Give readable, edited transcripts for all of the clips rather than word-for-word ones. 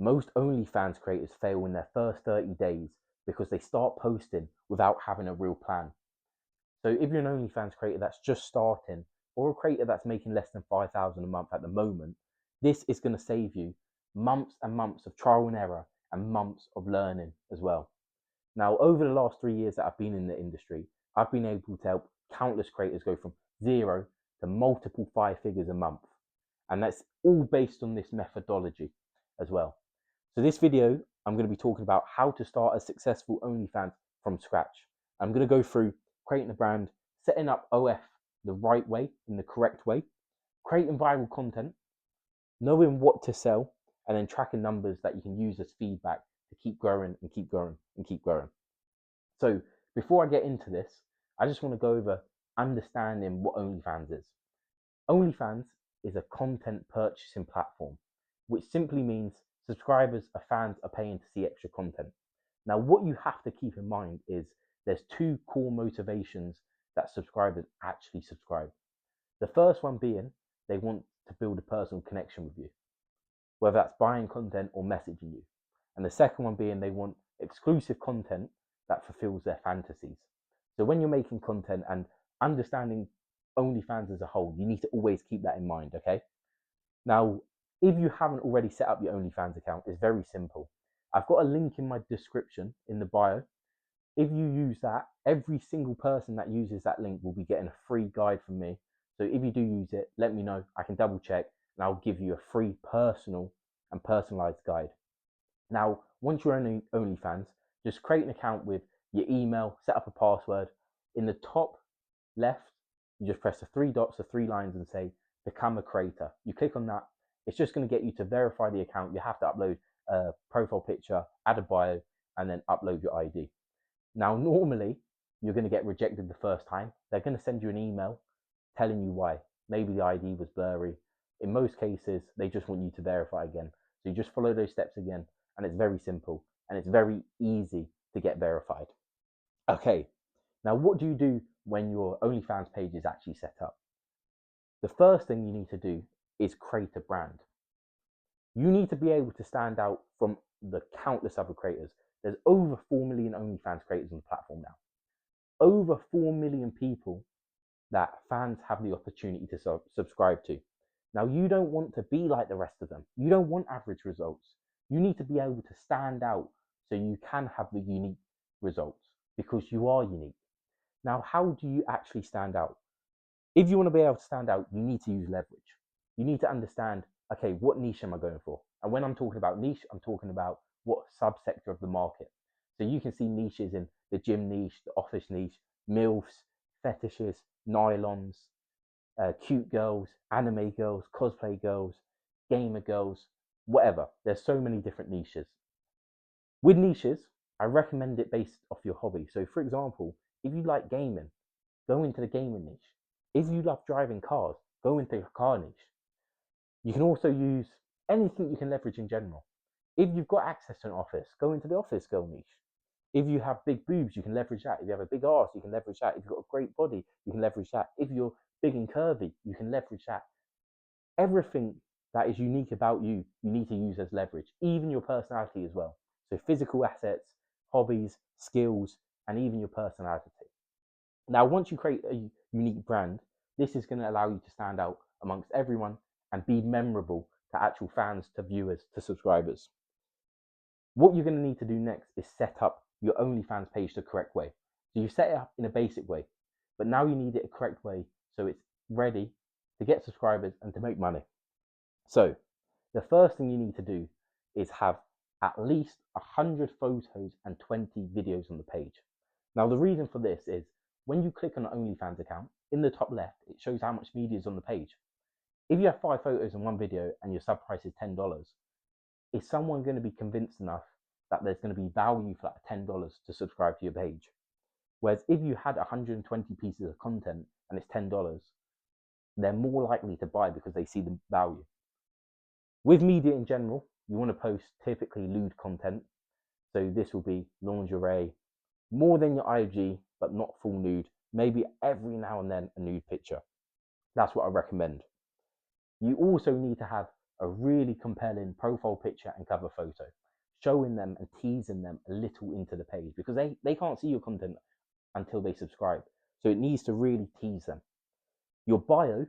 Most OnlyFans creators fail in their first 30 days because they start posting without having a real plan. So if you're an OnlyFans creator that's just starting, or a creator that's making less than 5,000 a month at the moment, this is going to save you months and months of trial and error and months of learning as well. Now, over the last 3 years that I've been in the industry, I've been able to help countless creators go from zero to multiple 5 figures a month. And that's all based on this methodology as well. So this video, I'm going to be talking about how to start a successful OnlyFans from scratch. I'm going to go through creating a brand, setting up OF the right way, in the correct way, creating viral content, knowing what to sell, and then tracking numbers that you can use as feedback to keep growing and keep growing and keep growing. So before I get into this, I just want to go over understanding what OnlyFans is. OnlyFans is a content purchasing platform, which simply means subscribers or fans are paying to see extra content. Now, what you have to keep in mind is there's two core motivations that subscribers actually subscribe. The first one being they want to build a personal connection with you, whether that's buying content or messaging you. And the second one being they want exclusive content that fulfills their fantasies. So when you're making content and understanding OnlyFans as a whole, you need to always keep that in mind, okay? Now, if you haven't already set up your OnlyFans account, it's very simple. I've got a link in my description in the bio. If you use that, every single person that uses that link will be getting a free guide from me. So if you do use it, let me know. I can double check and I'll give you a free personal and personalized guide. Now, once you're on OnlyFans, just create an account with your email, set up a password. In the top left, you just press the three dots, the three lines, and say, become a creator. You click on that. It's just going to get you to verify the account. You have to upload a profile picture, add a bio, and then upload your ID. Now, normally, you're going to get rejected the first time. They're going to send you an email telling you why. Maybe the ID was blurry. In most cases, they just want you to verify again. So you just follow those steps again, and it's very simple, and it's very easy to get verified. Okay, now what do you do when your OnlyFans page is actually set up? The first thing you need to do is create a brand. You need to be able to stand out from the countless other creators. There's over 4 million OnlyFans creators on the platform now. Over 4 million people that fans have the opportunity to subscribe to. Now, you don't want to be like the rest of them. You don't want average results. You need to be able to stand out so you can have the unique results because you are unique. Now, how do you actually stand out? If you want to be able to stand out, you need to use leverage. You need to understand, okay, what niche am I going for? And when I'm talking about niche, I'm talking about what subsector of the market. So you can see niches in the gym niche, the office niche, MILFs, fetishes, nylons, cute girls, anime girls, cosplay girls, gamer girls, whatever. There's so many different niches. With niches, I recommend it based off your hobby. So for example, if you like gaming, go into the gaming niche. If you love driving cars, go into the car niche. You can also use anything you can leverage in general. If you've got access to an office, go into the office girl niche. If you have big boobs, you can leverage that. If you have a big arse, you can leverage that. If you've got a great body, you can leverage that. If you're big and curvy, you can leverage that. Everything that is unique about you, you need to use as leverage, even your personality as well. So physical assets, hobbies, skills, and even your personality. Now, once you create a unique brand, this is going to allow you to stand out amongst everyone and be memorable to actual fans, to viewers, to subscribers. What you're going to need to do next is set up your OnlyFans page the correct way. So you set it up in a basic way, but now you need it a correct way so it's ready to get subscribers and to make money. So the first thing you need to do is have at least 100 photos and 20 videos on the page. Now, the reason for this is when you click on an OnlyFans account, in the top left, it shows how much media is on the page. If you have 5 photos and 1 video and your sub price is $10, is someone going to be convinced enough that there's going to be value for that $10 to subscribe to your page? Whereas if you had 120 pieces of content and it's $10, they're more likely to buy because they see the value. With media in general, you want to post typically lewd content. So this will be lingerie, more than your IG, but not full nude. Maybe every now and then a nude picture. That's what I recommend. You also need to have a really compelling profile picture and cover photo, showing them and teasing them a little into the page, because they can't see your content until they subscribe. So it needs to really tease them. Your bio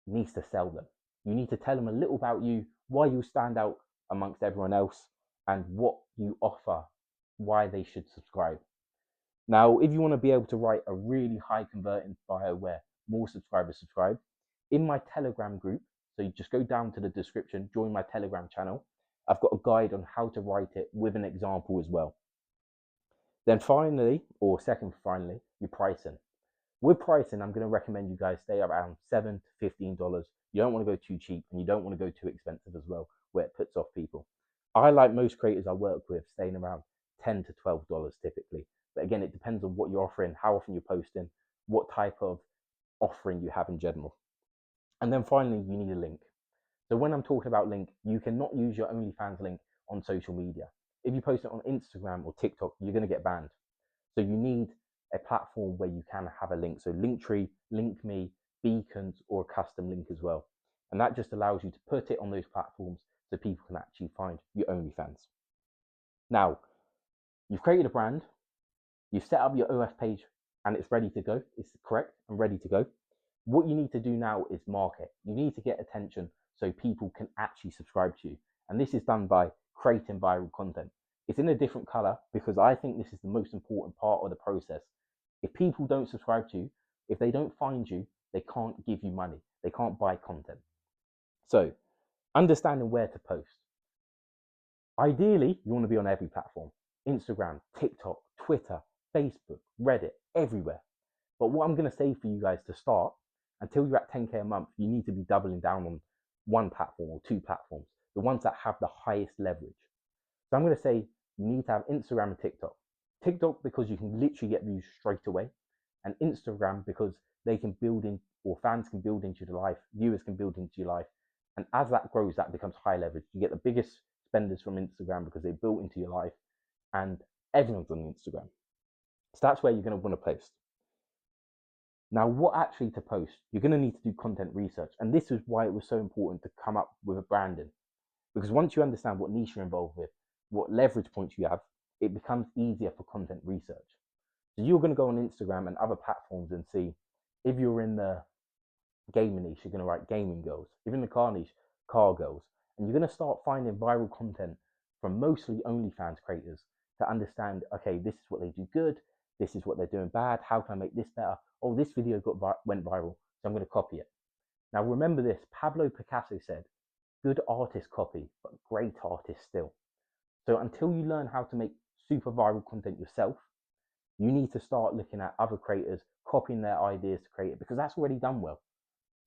needs to sell them. You need to tell them a little about you, why you stand out amongst everyone else, and what you offer, why they should subscribe. Now, if you want to be able to write a really high converting bio where more subscribers subscribe, in my Telegram group, so you just go down to the description, join my Telegram channel, I've got a guide on how to write it with an example as well. Then finally, or second finally, your pricing. With pricing, I'm going to recommend you guys stay around $7 to $15. You don't want to go too cheap, and you don't want to go too expensive as well, where it puts off people. I, like most creators I work with, staying around $10 to $12 typically. But again, it depends on what you're offering, how often you're posting, what type of offering you have in general. And then finally, you need a link. So when I'm talking about link, you cannot use your OnlyFans link on social media. If you post it on Instagram or TikTok, you're going to get banned. So you need a platform where you can have a link. So Linktree, LinkMe, Beacons, or a custom link as well. And that just allows you to put it on those platforms so people can actually find your OnlyFans. Now, you've created a brand, you've set up your OF page, and it's ready to go. It's correct and ready to go. What you need to do now is market. You need to get attention so people can actually subscribe to you. And this is done by creating viral content. It's in a different color because I think this is the most important part of the process. If people don't subscribe to you, if they don't find you, they can't give you money. They can't buy content. So, understanding where to post. Ideally, you want to be on every platform: Instagram, TikTok, Twitter, Facebook, Reddit, everywhere. But what I'm going to say for you guys to start, until you're at 10K a month, you need to be doubling down on one platform or two platforms, the ones that have the highest leverage. So I'm going to say you need to have Instagram and TikTok. TikTok because you can literally get views straight away, and Instagram because they can build in, or fans can build into your life, viewers can build into your life. And as that grows, that becomes high leverage. You get the biggest spenders from Instagram because they built into your life, and everyone's on Instagram. So that's where you're going to want to post. Now, what actually to post? You're going to need to do content research. And this is why it was so important to come up with a branding. Because once you understand what niche you're involved with, what leverage points you have, it becomes easier for content research. So you're going to go on Instagram and other platforms and see, if you're in the gaming niche, you're going to write gaming girls. If you're in the car niche, car girls. And you're going to start finding viral content from mostly OnlyFans creators to understand, okay, this is what they do good, this is what they're doing bad, how can I make this better? Oh, this video went viral, so I'm going to copy it. Now remember this, Pablo Picasso said, good artists copy, but great artists still. So until you learn how to make super viral content yourself, you need to start looking at other creators, copying their ideas to create it, because that's already done well.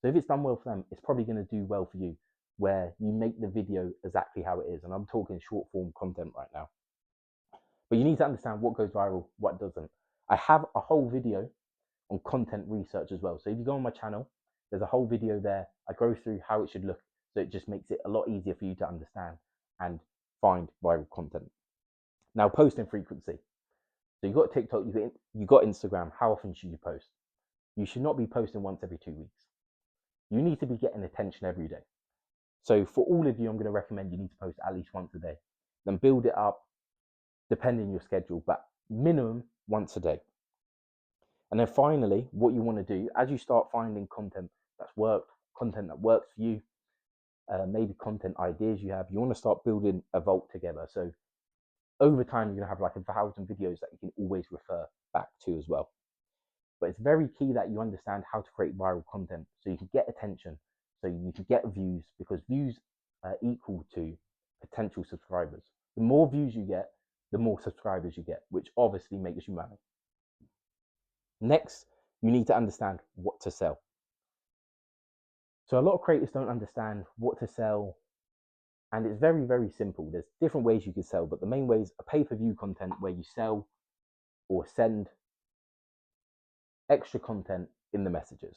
So if it's done well for them, it's probably going to do well for you, where you make the video exactly how it is. And I'm talking short form content right now. But you need to understand what goes viral, what doesn't. I have a whole video on content research as well. So if you go on my channel, there's a whole video there. I go through how it should look. So it just makes it a lot easier for you to understand and find viral content. Now, posting frequency. So you've got TikTok, you've got Instagram. How often should you post? You should not be posting once every 2 weeks. You need to be getting attention every day. So for all of you, I'm going to recommend you need to post at least once a day. Then build it up depending on your schedule, but minimum once a day. And then finally, what you want to do as you start finding content that works for you, maybe content ideas you have, you want to start building a vault together. So over time, you're going to have like 1,000 videos that you can always refer back to as well. But it's very key that you understand how to create viral content so you can get attention, so you can get views, because views are equal to potential subscribers. The more views you get, the more subscribers you get, which obviously makes you money. Next, you need to understand what to sell. So a lot of creators don't understand what to sell, and it's very, very simple. There's different ways you can sell, but the main way is a pay-per-view content where you sell or send extra content in the messages.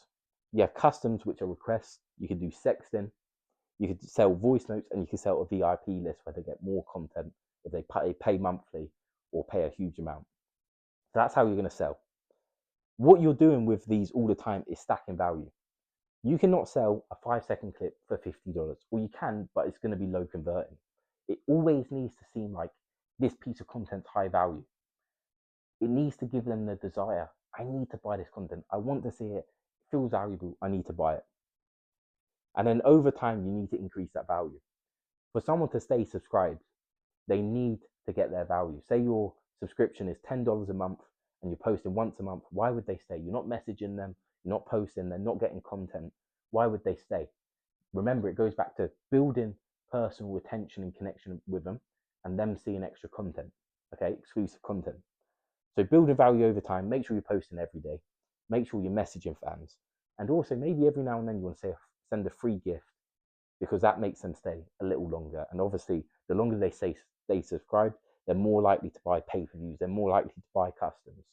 You have customs, which are requests. You can do sexting. You could sell voice notes, and you can sell a VIP list where they get more content if they pay monthly or pay a huge amount. So that's how you're going to sell. What you're doing with these all the time is stacking value. You cannot sell a 5-second clip for $50, or you can, but it's going to be low converting. It always needs to seem like this piece of content's high value. It needs to give them the desire. I need to buy this content. I want to see it. It feels valuable. I need to buy it. And then over time, you need to increase that value. For someone to stay subscribed, they need to get their value. Say your subscription is $10 a month and you're posting once a month. Why would they stay? You're not messaging them, you're not posting, they're not getting content. Why would they stay? Remember, it goes back to building personal attention and connection with them and them seeing extra content, okay, exclusive content. So building value over time, make sure you're posting every day, make sure you're messaging fans, and also maybe every now and then you want to say send a free gift, because that makes them stay a little longer. And obviously, the longer they stay subscribed, they're more likely to buy pay-per-views, they're more likely to buy customs.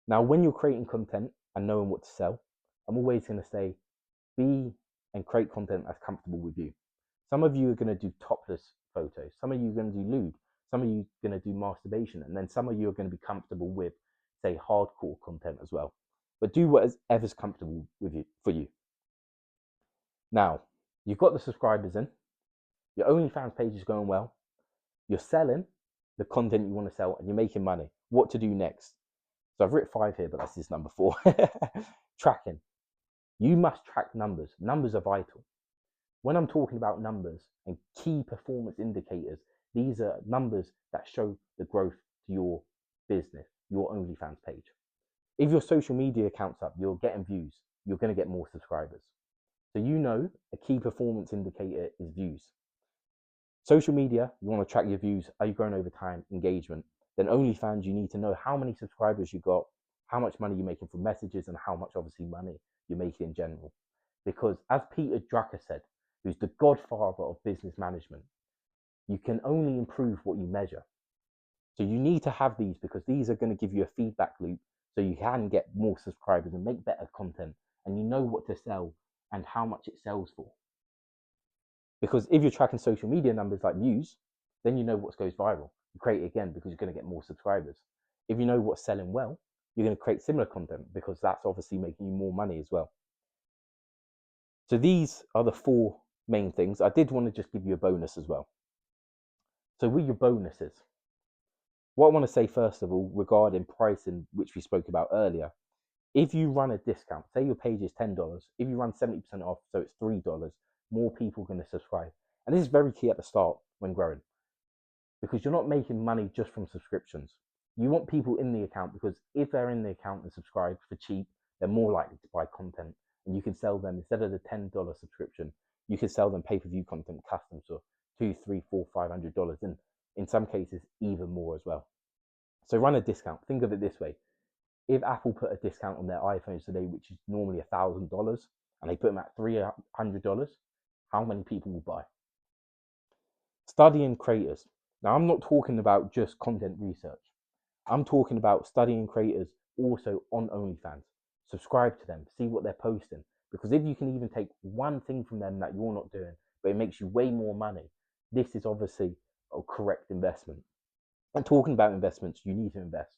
Now, when you're creating content and knowing what to sell, I'm always going to say, be and create content that's comfortable with you. Some of you are going to do topless photos, some of you are going to do lewd, some of you are going to do masturbation, and then some of you are going to be comfortable with, say, hardcore content as well. But do whatever's comfortable with you for you. Now, you've got the subscribers in, your OnlyFans page is going well, you're selling the content you want to sell, and you're making money. What to do next? So I've written 5 here, but that's just number 4. Tracking. You must track numbers. Numbers are vital. When I'm talking about numbers and key performance indicators, these are numbers that show the growth to your business, your OnlyFans page. If your social media account's up, you're getting views, you're going to get more subscribers. So you know a key performance indicator is views. Social media, you want to track your views. Are you growing over time? Engagement. Then OnlyFans, you need to know how many subscribers you got, how much money you're making from messages, and how much obviously money you're making in general. Because as Peter Drucker said, who's the godfather of business management, you can only improve what you measure. So you need to have these, because these are going to give you a feedback loop so you can get more subscribers and make better content, and you know what to sell and how much it sells for. Because if you're tracking social media numbers like views, then you know what goes viral. You create it again because you're going to get more subscribers. If you know what's selling well, you're going to create similar content because that's obviously making you more money as well. So these are the 4 main things. I did want to just give you a bonus as well. So with your bonuses, what I want to say first of all regarding pricing, which we spoke about earlier, if you run a discount, say your page is $10, if you run 70% off, so it's $3, more people are going to subscribe. And this is very key at the start when growing, because you're not making money just from subscriptions. You want people in the account, because if they're in the account and subscribed for cheap, they're more likely to buy content, and you can sell them, instead of the $10 subscription, you can sell them pay-per-view content, customs, or $200, $300, $400, $500, and in some cases even more as well. So run a discount. Think of it this way: if Apple put a discount on their iPhones today, which is normally $1,000, and they put them at $300, how many people will buy? Studying creators. Now, I'm not talking about just content research. I'm talking about studying creators also on OnlyFans. Subscribe to them, see what they're posting. Because if you can even take one thing from them that you're not doing, but it makes you way more money, this is obviously a correct investment. And talking about investments, you need to invest.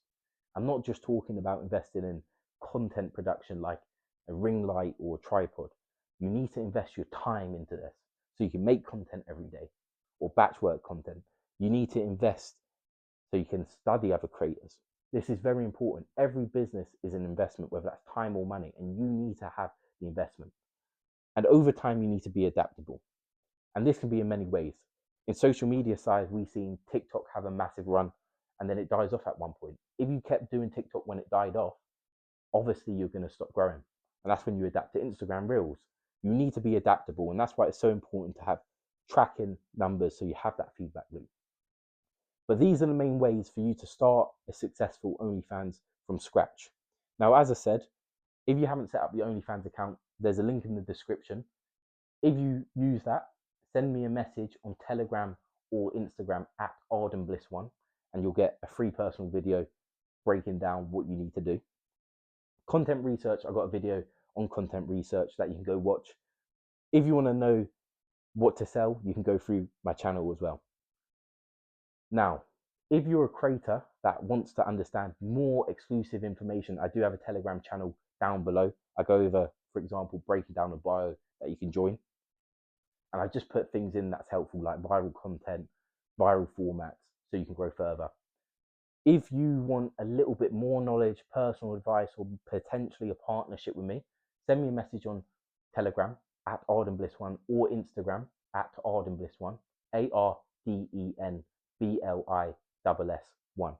I'm not just talking about investing in content production like a ring light or a tripod. You need to invest your time into this so you can make content every day, or batch work content. You need to invest so you can study other creators. This is very important. Every business is an investment, whether that's time or money, and you need to have the investment. And over time, you need to be adaptable. And this can be in many ways. In social media side, we've seen TikTok have a massive run, and then it dies off at one point. If you kept doing TikTok when it died off, obviously you're going to stop growing. And that's when you adapt to Instagram Reels. You need to be adaptable, and that's why it's so important to have tracking numbers so you have that feedback loop. But these are the main ways for you to start a successful OnlyFans from scratch. Now, as I said, if you haven't set up your OnlyFans account, there's a link in the description. If you use that, send me a message on Telegram or Instagram at OnlyBliss1, and you'll get a free personal video breaking down what you need to do. Content research, I've got a video on content research that you can go watch. If you want to know what to sell, you can go through my channel as well. Now, if you're a creator that wants to understand more exclusive information, I do have a Telegram channel down below. I go over for example, breaking down a bio that you can join. And I just put things in that's helpful, like viral content, viral formats, so you can grow further. If you want a little bit more knowledge, personal advice, or potentially a partnership with me, send me a message on Telegram at ArdenBliss1 or Instagram at ArdenBliss1, ARDENBLISS1.